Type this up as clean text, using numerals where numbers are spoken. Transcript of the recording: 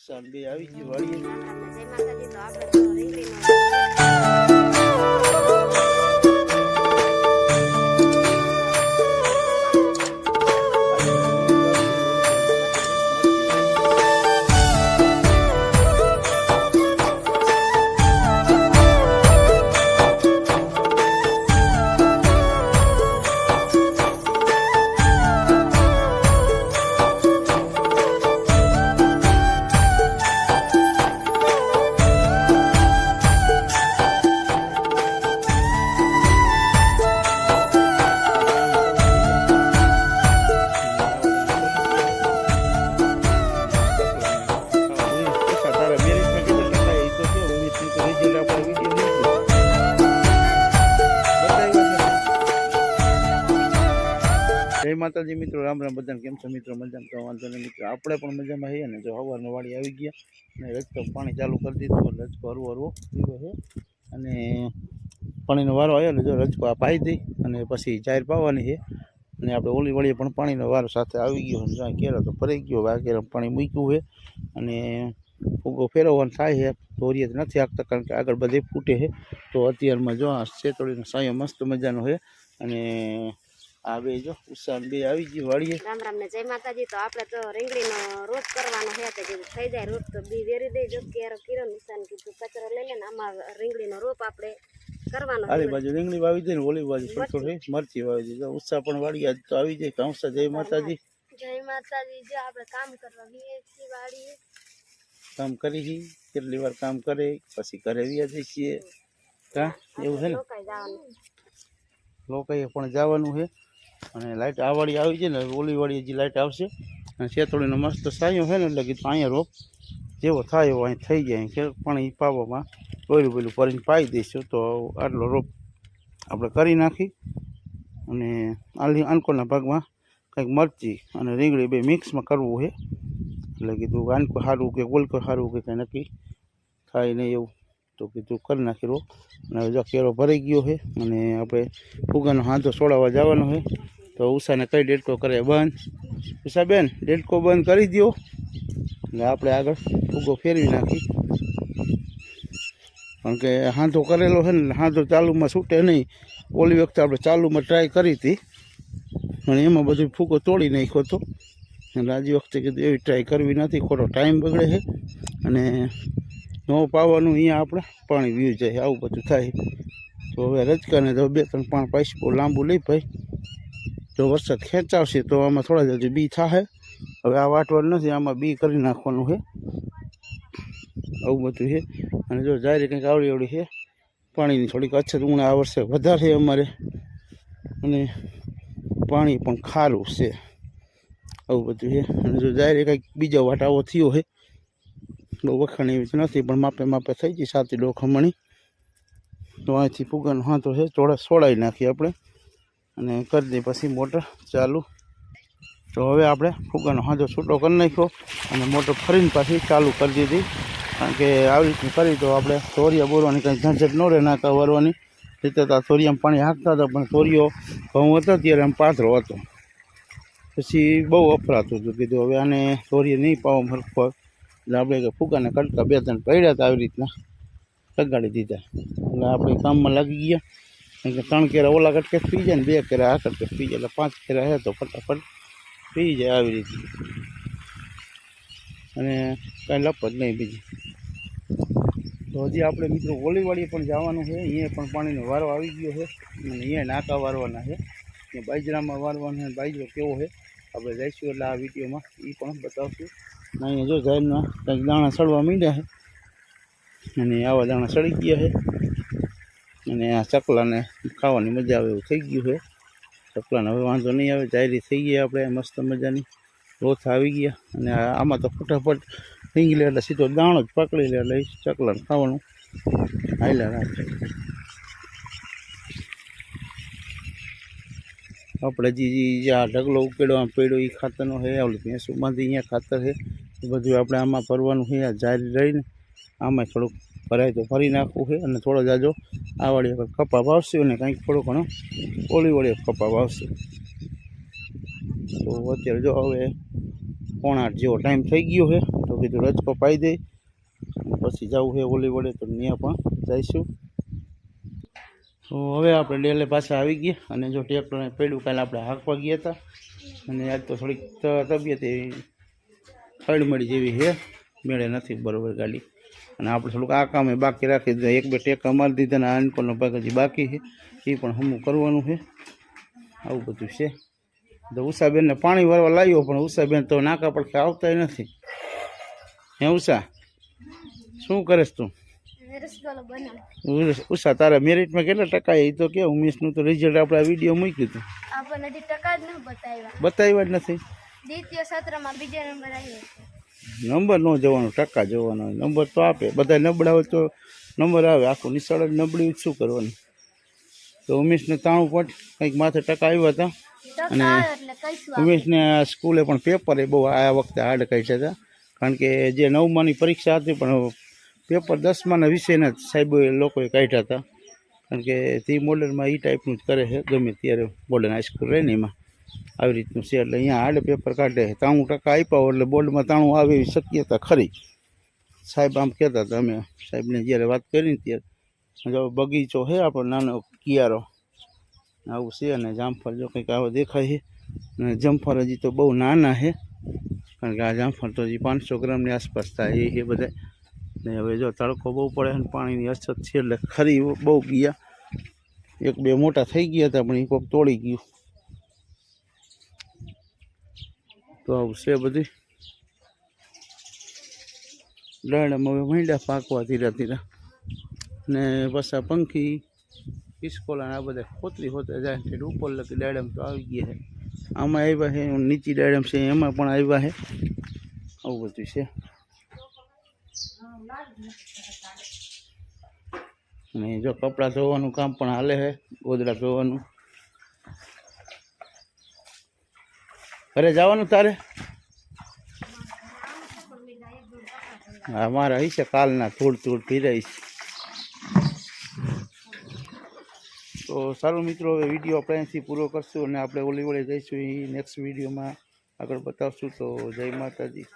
ઉષાન બે આવી ગઈ વાળીએ. જય માતાજી મિત્રો, રામ રામ બધાને. કેમ છો મિત્રો? મજામાં તો વાંધો નહીં મિત્રો, આપણે પણ મજામાં છીએ ને. જો હવારનો વાડી આવી ગયા અને રજકો પાણી ચાલુ કરી દીધું. રજકો હરવો પીવો છે અને પાણીનો વારો આવ્યો ને જો રજકો આ પાઈ દઈ અને પછી જાહેર પાવાની છે. અને આપણે ઓલી વાળીએ પણ પાણીનો વારો સાથે આવી ગયો. જ્યાં કેરો તો ભરાઈ ગયો, આ કેરો પાણી મૂક્યું છે અને ફૂગો ફેરવવાનું થાય છે. ધોરીએ નથી આપતા કારણ કે આગળ બધે ફૂટે છે. તો અત્યારમાં જો આ શેતોડીનો સાયો મસ્ત મજાનો છે. અને આ બે જો ઉષાન બે આવી ગઈ વાળીએ. રામ રામ ને જય માતાજી. તો આપણે તો રીંગણીનો રોટ કરવાનો છે તો કીધું થઈ જાય રોટ તો બી વેરી દઈ જો કેરો કિરણ ઉષાન કીધું કચરો લઈ લે ને આમાં રીંગણીનો રોપ આપણે કરવાનો. આલી બાજુ રીંગણી વાવી દે ને ઓલી બાજુ થોડી થોડી મરચી વાવી દે. ઉષા પણ વાળી આજ તો આવી જાય. કાંસા જય માતાજી. જય માતાજી. જો આપણે કામ કરવા વીએ છીએ વાડીએ, કામ કરી છી કેટલી વાર કામ કરે પછી ઘરે વ્યા જઈએ છીએ. કા એવું છે ને, લોકોએ પણ જવાનું છે. અને લાઇટ આ વાળી આવી છે ને, ઓલી વાળી હજી લાઇટ આવશે. અને શેતોડીનો મસ્ત સાયો છે ને એટલે કીધું અહીંયા રોપ જેવો થાય એવો અહીં થઈ જાય કે પાણી પાવામાં ડોયલું બોયલું ભરીને પાઈ દઈશું. તો આટલો રોપ આપણે કરી નાખી અને આલી આનકોના ભાગમાં કંઈક મરચી અને રીંગણી બે મિક્સમાં કરવું છે. એટલે કીધું આનકો સારું કે ગોલકો સારું કે કંઈ નક્કી થાય નહીં એવું. તો કીધું કરી નાખી રો. અને જો કેરો ભરાઈ ગયો છે અને આપણે ફુગાનો હાથો છોડાવવા જવાનો છે. તો ઉષાને કઈ ડેડકો કરે બંધ. ઉષા બેન ડેડકો બંધ કરી દો એટલે આપણે આગળ ફુગો ફેરવી નાખી. કારણ કે હાથો કરેલો છે ને, હાથો ચાલુમાં છૂટે નહીં. ઓલી વખતે આપણે ચાલુમાં ટ્રાય કરી હતી અને એમાં બધું ફૂગો તોડી નાખ્યો હતો. એટલે આજે વખતે કીધું એવી ટ્રાય કરવી નથી, ખોટો ટાઈમ બગડે છે અને ન પાવાનું અહીંયા આપણે પાણી વીયું જાય, આવું બધું થાય. તો હવે રજકાને તો 2-3 પાણ પાઈશ બહુ લાંબુ લઈ ભાઈ. જો વરસાદ ખેંચાવશે તો આમાં થોડા જ બી થાય. હવે આ વાટવાનું નથી, આમાં બી કરી નાખવાનું છે. આવું બધું છે. અને જો જારી કંઈક આવડી આવડી છે. પાણીની થોડીક અછત ઉણા આ વર્ષે વધારે છે અમારે અને પાણી પણ ખારું છે. આવું બધું છે. અને જો જારી કંઈક બીજો વાટ આવો થયો છે. બહુ વખાણી એવી નથી પણ માપે માપે થઈ ગઈ સાતી ડોખમણી. તો અહીંથી ફુગાનો હાથો છે છોડાવી નાખીએ આપણે અને કરી દઈએ પછી મોટર ચાલુ. તો હવે આપણે ફુગાનો હાથો છૂટો કરી નાખ્યો અને મોટર ફરીને પાછી ચાલુ કરી દીધી. કારણ કે આવી રીતનું કરી તો આપણે તોરિયા બોરવાની કંઈ ઝંઝટ ન રહે, નાકા વરવાની રીતે. તો આ તોરિયામાં પાણી હાંકતા હતા પણ તોરિયો ઘઉં હતા ત્યારે આમ પાથરો હતો, પછી બહુ વપરાતું હતું. કીધું હવે આને તોરિયે નહીં પાવો મરખો એટલે આપણે ફુગાને કટકા 2-3 પડ્યા હતા આવી રીતના લગાડી દીધા. એટલે આપણે કામમાં લાગી ગયા. કારણ કે 3 કેરા ઓલા કટકે પી જાય ને 2 કેરા આ કટકે પી જાય. એટલે 5 કેરા છે તો ફટાફટ પી જાય આવી રીતે. અને કાંઈ લપ જ નહીં બીજી. તો હજી આપણે મિત્રો ઓલીવાડીએ પણ જવાનું છે. અહીંયા પણ પાણીનો વારો આવી ગયો છે અને અહીંયા નાકા વારવાના છે. અહીંયા બાજરામાં વારવાનું છે. બાજરો કેવો છે આપણે જઈશું એટલે આ વિડીયોમાં એ પણ બતાવશું. અહીંયા જો જાહેરમાં કંઈક દાણા સડવા માંડ્યા છે અને આવા દાણા સડી ગયા છે. અને આ ચકલાને ખાવાની મજા આવે એવું થઈ ગયું છે. ચકલાને હવે વાંધો નહીં આવે, જાહેરી થઈ ગઈ આપણે મસ્ત મજાની. રોથ આવી ગયા અને આમાં તો ફટાફટ રીંગી લે એટલે સીધો દાણો જ પકડી લે એટલે ચકલાને ખાવાનું હાલ્યા રાખે. આપણે જે આ ઢગલો ઉકેડવા પડ્યો એ ખાતરનો છે. ઓલું ભેંસુમાંથી અહીંયા ખાતર છે એ બધું આપણે આમાં ભરવાનું છે. આ જારી રહીને આમાં થોડુંક ભરાય તો ભરી નાખવું છે. અને થોડો જાજો આ વાળી કપા વાવશે અને કંઈક થોડો ઘણો ઓલી વાળી કપા વાવશે. તો અત્યારે જો હવે પોણા 8 જેવો ટાઈમ થઈ ગયો છે તો કીધું રજકો પાઈ દઈ પછી જવું છે ઓલી વડે તો ત્યાં પણ જઈશું. તો હવે આપણે ડેલે પાછા આવી ગયા અને જો ટ્રેક્ટરને પડ્યું કાલે આપણે હાંકવા ગયા હતા અને આજ તો થોડીક તબિયત એવી હળમળી જેવી છે, મેળે નથી બરોબર ગાડી અને આપણે થોડુંક આ કામે બાકી રાખી દીધું. 1-2 ટેકા મારી દીધા અને આનકોનો ભાગ હજી બાકી છે એ પણ હમું કરવાનું છે. આવું બધું છે. તો ઉષાબેનને પાણી ભરવા લાવ્યો પણ ઉષાબેન તો નાકા પડખે આવતા નથી. હે ઉષા, શું કરેશ તું? ઉષા તારા મેરિટમાં કેટલા ટકા એ તો કે ઉમેશનું તો રિઝલ્ટ આપણે આ વિડીયો મૂક્યું હતું, આપણને હજી ટકા જ ન બતાવ્યા બતાવ્યા જ નથી. દ્વિતીય સત્રમાં બીજો નંબર આવ્યો. નંબર ન જોવાનો, ટકા જોવાનો. નંબર તો આપે, બધા નબળા હોય તો નંબર આવે, આખું નિશાળ જ નબળી હોય શું કરવાનું. તો ઉમેશને 93 કંઈક માથે ટકા આવ્યા હતા અને ઉમેશને સ્કૂલે પણ પેપર એ બહુ આ વખતે હાર્ડ કાઢ્યા હતા કારણ કે જે 9માની પરીક્ષા હતી પણ પેપર 10માના વિષયના સાહેબોએ લોકોએ કાઢ્યા હતા કારણ કે તે મોડલમાં એ ટાઈપનું જ કરે છે ગમે ત્યારે મોડલ હાઈસ્કૂલ રહે ને એમાં આવી રીતનું છે. એટલે અહીંયા હાર્ડ પેપર કાઢે છે. 93% આપ્યા એટલે બોર્ડમાં 93 આવે એવી શક્યતા ખરી. સાહેબ આમ કહેતા હતા, અમે સાહેબને જ્યારે વાત કરી ત્યારે જો બગીચો છે આપણો નાનો કિયારો આવું છે અને જામફળ જો કંઈક આવો દેખાય છે અને જામફળ હજી તો બહુ નાના છે કારણ કે આ જામફળ તો હજી 500 ગ્રામની આસપાસ થાય એ બધા ને હવે જો તડકો બહુ પડે અને પાણીની અછત છે એટલે ખરી બહુ ગયા. 1-2 મોટા થઈ ગયા હતા પણ એ કોઈક તોડી ગયું. તો આવું છે બધું. ડાળામાં હવે માંડ્યા પાકવા ધીરે ધીરે ને પાછા પંખી ખિસકોલા આ બધા ખોતરી જાય એટલે ઉપર લગી ડાળામાં તો આવી ગયા છે. આમાં આવ્યા છે, નીચી ડાળામાં છે એમાં પણ આવ્યા છે. આવું બધું છે. અને જો કપડાં ધોવાનું કામ પણ હાલે છે, ગોદડા ધોવાનું. ઘરે જવાનું તારે? હા મારા હશે કાલના થોડ ફીરાઈશ. તો સારું મિત્રો, હવે વિડીયો આપણે અહીંથી પૂરો કરશું અને આપણે ઓલી વડે જઈશું એ નેક્સ્ટ વિડીયોમાં આગળ બતાવશું. તો જય માતાજી.